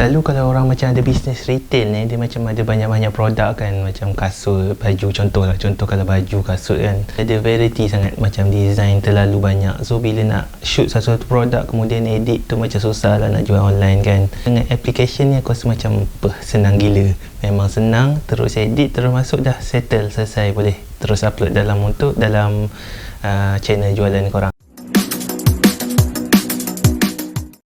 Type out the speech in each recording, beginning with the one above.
Selalu kalau orang macam ada bisnes retail ni, dia macam ada banyak-banyak produk kan, macam kasut, baju, contoh kalau baju, kasut kan, ada variety sangat, macam design terlalu banyak. So bila nak shoot satu produk kemudian edit tu macam susah lah nak jual online kan. Dengan application ni aku rasa macam senang gila. Memang senang, terus edit, terus masuk, dah settle, selesai, boleh terus upload dalam channel jualan korang.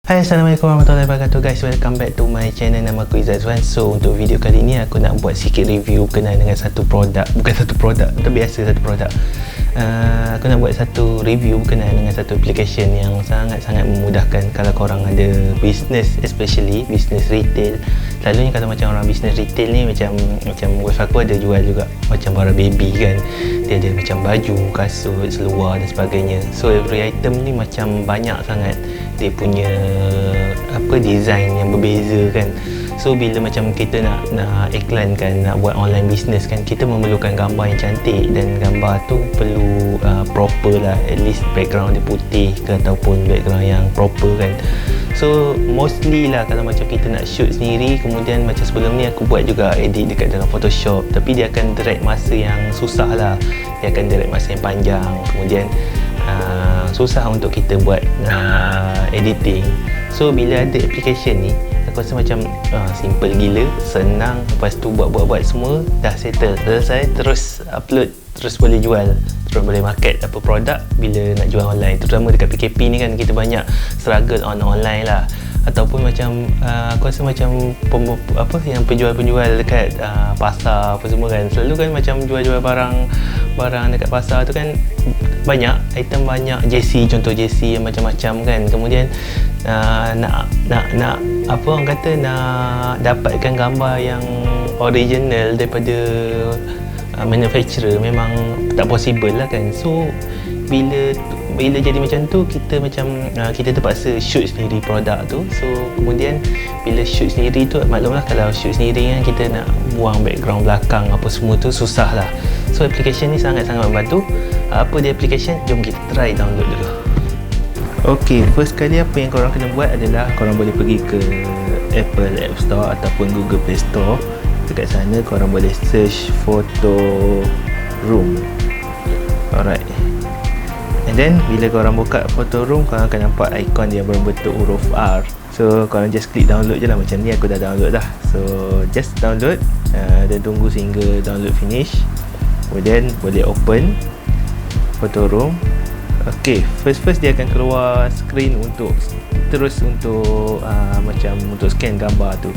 Hai, Assalamualaikum warahmatullahi wabarakatuh guys, welcome back to my channel. Nama aku Izzazwan. So untuk video kali ni aku nak buat sikit review berkenaan dengan satu produk. Bukan satu produk, itu biasa satu produk. Aku nak buat satu review berkenaan dengan satu application yang sangat-sangat memudahkan kalau korang ada business, especially business retail. Selalunya kalau macam orang business retail ni, macam wife aku ada jual juga macam barang baby kan. Dia ada macam baju, kasut, seluar dan sebagainya. So every item ni macam banyak sangat dia punya design yang berbeza kan. So bila macam kita nak iklankan, nak buat online business kan, kita memerlukan gambar yang cantik, dan gambar tu perlu proper lah. At least background dia putih ke ataupun background yang proper kan. So mostly lah kalau macam kita nak shoot sendiri, kemudian macam sebelum ni aku buat juga edit dekat dalam Photoshop, tapi dia akan drag masa yang susah lah. Dia akan drag masa yang panjang, kemudian susah untuk kita buat editing. So bila ada application ni, aku rasa macam simple gila, senang. Lepas tu buat semua, dah settle, selesai, terus upload, terus boleh jual, terus boleh market apa produk bila nak jual online. Terutama dekat PKP ni kan, kita banyak struggle on online lah. Ataupun macam aku rasa macam yang penjual-penjual dekat pasar apa semua kan, selalu kan macam jual-jual barang dekat pasar tu kan, banyak item, banyak jersey, contoh jersey yang macam-macam kan. Kemudian nak apa orang kata, nak dapatkan gambar yang original daripada manufacturer memang tak possible lah kan. So bila jadi macam tu, kita terpaksa shoot sendiri produk tu. So kemudian bila shoot sendiri tu, maklumlah kalau shoot sendiri kan, kita nak buang background belakang apa semua tu susah lah. So application ni sangat-sangat membantu. Apa dia application? Jom kita try download dulu. Ok, first kali apa yang korang kena buat adalah korang boleh pergi ke Apple App Store ataupun Google Play Store. Dekat sana korang boleh search Photo Room. Alright, and then bila korang buka Photo Room, korang akan nampak ikon dia berbentuk huruf R. So korang just klik download je lah. Macam ni aku dah download dah. So just download dan tunggu sehingga download finish. Kemudian boleh open Photo Room. Ok, first dia akan keluar screen untuk macam untuk scan gambar tu.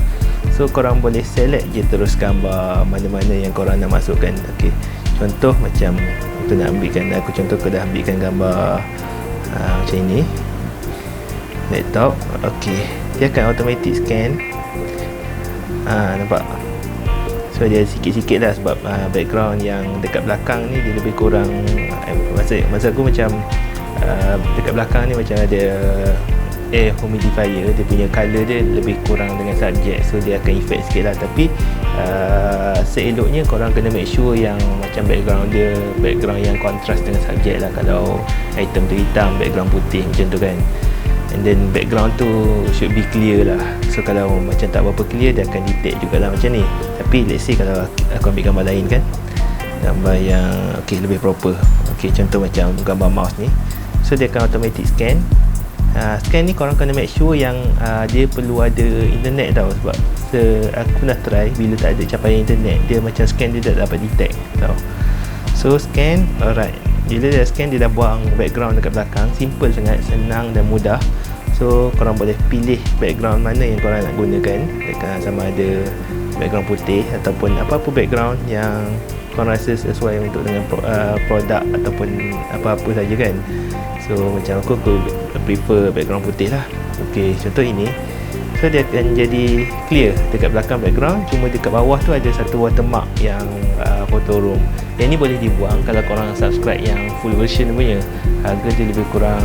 So korang boleh select je terus gambar mana-mana yang korang nak masukkan. Ok, contoh macam aku nak ambilkan, aku dah ambilkan gambar macam ini, laptop. Ok, dia akan automatic scan. Nampak? So dia sikit-sikit lah, sebab background yang dekat belakang ni dia lebih kurang, masa aku macam dekat belakang ni macam ada air humidifier, dia punya colour dia lebih kurang dengan subjek, so dia akan effect sikit lah. Tapi seeloknya korang kena make sure yang macam background dia background yang kontras dengan subjek lah. Kalau item tu hitam, background putih macam tu kan. And then background tu should be clear lah. So kalau macam tak berapa clear, dia akan detect jugalah macam ni. Tapi let's say kalau aku ambil gambar lain kan, gambar yang lebih proper. Contoh macam gambar mouse ni, so dia akan automatic scan. Scan ni korang kena make sure yang dia perlu ada internet tau. Sebab aku dah try, bila tak ada capaian internet, dia macam scan dia tak dapat detect tau. So scan, alright. Bila dia scan, dia dah buang background dekat belakang. Simple sangat, senang dan mudah. So korang boleh pilih background mana yang korang nak gunakan, sama ada background putih ataupun apa-apa background yang korang rasa sesuai untuk dengan produk ataupun apa-apa saja kan. So macam aku prefer background putih lah. Ok, contoh ini. So dia akan jadi clear dekat belakang background, cuma dekat bawah tu ada satu watermark yang Photo Room. Yang ni boleh dibuang kalau korang subscribe yang full version punya. Harga dia lebih kurang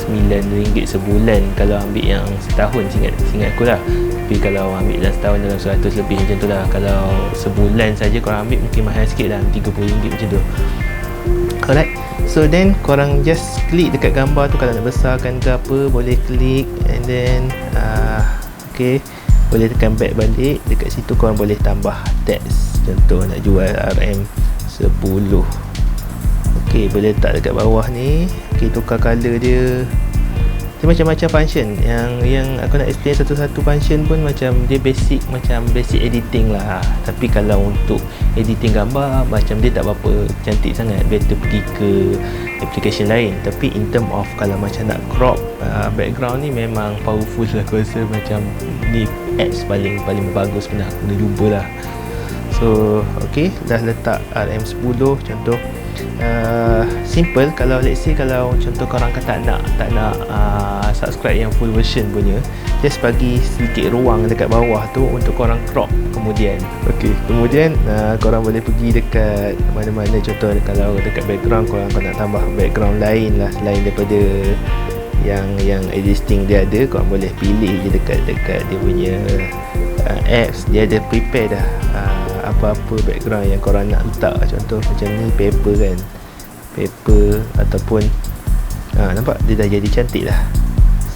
RM9 sebulan kalau ambil yang setahun, seingat aku lah. Tapi kalau ambil dalam setahun dalam 100 lebih macam tu lah. Kalau sebulan saja korang ambil mungkin mahal sikit lah, RM30 macam tu. Alright, so then korang just klik dekat gambar tu. Kalau nak besarkan ke apa, boleh klik, and then ok, boleh tekan back balik. Dekat situ korang boleh tambah teks. Contoh nak jual RM10. ok, boleh letak dekat bawah ni. ok, tukar color dia. Dia macam-macam function. Yang aku nak explain satu-satu function pun macam dia basic editing lah. Tapi kalau untuk editing gambar macam dia tak berapa cantik sangat, better pergi ke application lain. Tapi in term of kalau macam nak crop background ni memang powerful lah. Aku rasa macam ni apps paling bagus pernah aku jumpa lah. So ok, dah letak RM10 contoh. Simple. Kalau let's say kalau contoh korang tak nak subscribe yang full version punya, just bagi sedikit ruang dekat bawah tu untuk korang crop kemudian. Kemudian korang boleh pergi dekat mana-mana. Contoh kalau dekat background korang nak tambah background lain lah selain daripada yang existing dia ada, korang boleh pilih je dekat dia punya apps. Dia ada prepare dah apa-apa background yang korang nak letak. Contoh macam ni paper kan, paper ataupun nampak dia dah jadi cantik lah.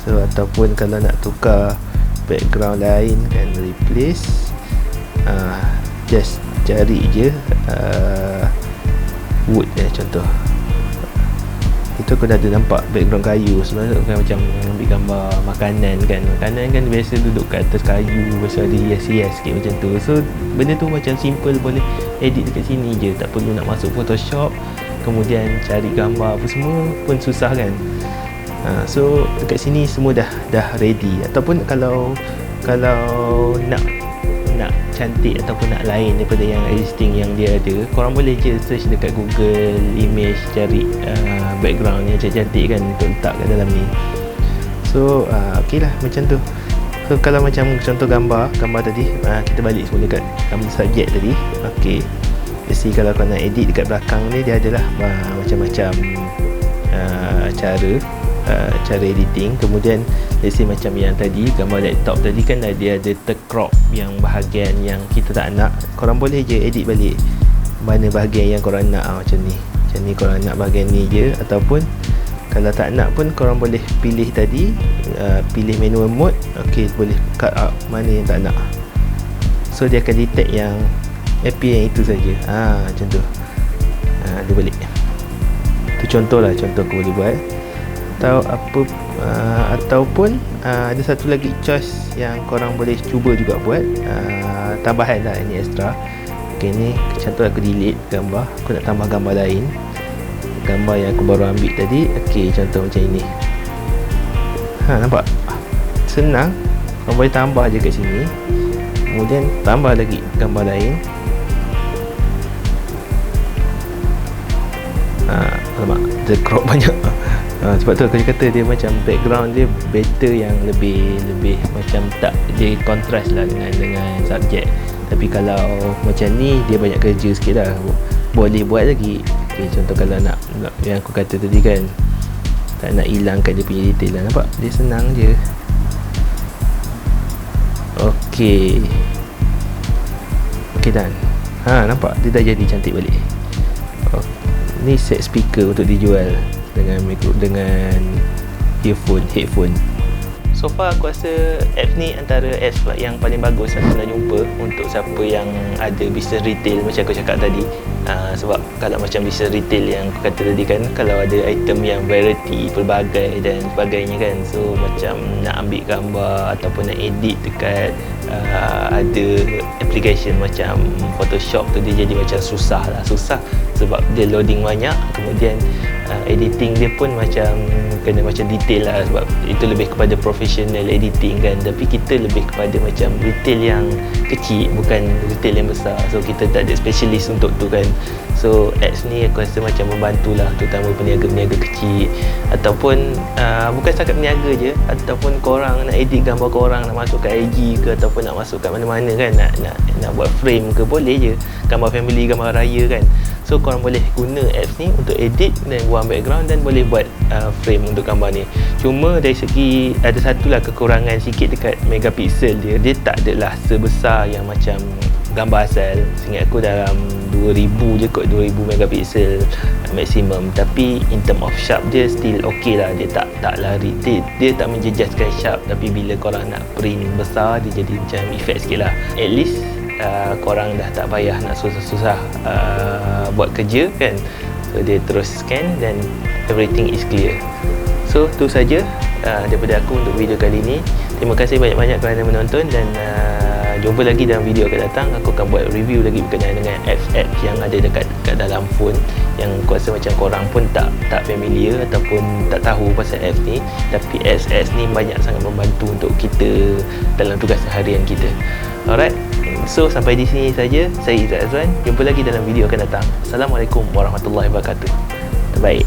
So ataupun kalau nak tukar background lain kan, replace, just cari je wood contoh. Itu aku dah ada nampak background kayu. Sebenarnya kan macam ambil gambar makanan kan biasa duduk kat atas kayu, biasa ada hias-hias sikit macam tu. So benda tu macam simple, boleh edit dekat sini je, tak perlu nak masuk Photoshop kemudian cari gambar apa semua pun susah kan. So dekat sini semua dah ready. Ataupun kalau nak cantik ataupun nak lain daripada yang existing yang dia ada, korang boleh je search dekat Google Image, cari background yang cantik kan untuk letak kat dalam ni. So ok lah macam tu. So kalau macam contoh gambar tadi, kita balik semula dekat gambar subjek tadi. ok, let's see kalau korang nak edit dekat belakang ni, dia adalah macam-macam cara editing. Kemudian let's say macam yang tadi gambar laptop tadi kan, dia ada tercrop yang bahagian yang kita tak nak. Korang boleh je edit balik mana bahagian yang korang nak. Macam ni korang nak bahagian ni je. Ataupun kalau tak nak pun korang boleh pilih tadi, pilih manual mode. ok, boleh cut out mana yang tak nak. So dia akan detect yang appear yang itu saja. Macam tu. Dia balik. Itu contoh lah, contoh aku boleh buat. Ataupun ada satu lagi choice yang korang boleh cuba juga buat, tambahan lah, ini extra. ok, ni contoh aku delete gambar, aku nak tambah gambar lain, gambar yang aku baru ambil tadi. ok, contoh macam ini. Nampak? Senang. Korang boleh tambah je kat sini, kemudian tambah lagi gambar lain. Alamak, dia crop banyak. Sebab tu aku kata dia macam background dia better yang lebih macam tak, dia kontras lah dengan subjek. Tapi kalau macam ni dia banyak kerja sikit lah, boleh buat lagi. ok, contoh kalau nak yang aku kata tadi kan, tak nak hilangkan dia punya detail lah. Nampak? Dia senang je. ok done. Nampak? Dia dah jadi cantik balik. Ni set speaker untuk dijual dengan headphone. So far aku rasa apps ni antara apps yang paling bagus aku pernah jumpa untuk siapa yang ada bisnes retail macam aku cakap tadi. Sebab kalau macam bisnes retail yang aku kata tadi kan, kalau ada item yang variety, pelbagai dan sebagainya kan, so macam nak ambil gambar ataupun nak edit dekat ada application macam Photoshop tu, dia jadi macam susah sebab dia loading banyak. Kemudian editing dia pun macam kena macam detail lah, sebab itu lebih kepada professional editing kan. Tapi kita lebih kepada macam retail yang kecil, bukan retail yang besar. So kita tak ada specialist untuk tu kan. So apps ni aku rasa macam membantulah, terutama peniaga-peniaga kecil, ataupun bukan setakat peniaga je, ataupun korang nak edit gambar korang, nak masuk kat IG ke, ataupun nak masuk kat mana-mana kan, nak buat frame ke, boleh je. Gambar family, gambar raya kan. So korang boleh guna apps ni untuk edit dan buang background, dan boleh buat frame untuk gambar ni. Cuma dari segi ada satulah kekurangan sikit dekat megapixel dia tak adalah sebesar yang macam gambar asal, seingat aku dalam 2000 je kot, 2000 megapiksel maksimum. Tapi in term of sharp dia still okay lah, dia tak lari, dia tak menjejaskan sharp. Tapi bila korang nak print besar, dia jadi macam efek sikit lah. At least korang dah tak payah nak susah-susah buat kerja kan. So dia terus scan dan everything is clear. So tu saja daripada aku untuk video kali ni. Terima kasih banyak-banyak kerana menonton, dan jumpa lagi dalam video akan datang. Aku akan buat review lagi berkenaan dengan apps yang ada dekat dalam phone, yang aku rasa macam korang pun tak familiar ataupun tak tahu pasal apps ni. Tapi apps ni banyak sangat membantu untuk kita dalam tugas harian kita. Alright, so sampai di sini saja. Saya Izzat Azwan. Jumpa lagi dalam video akan datang. Assalamualaikum warahmatullahi wabarakatuh. Terbaik.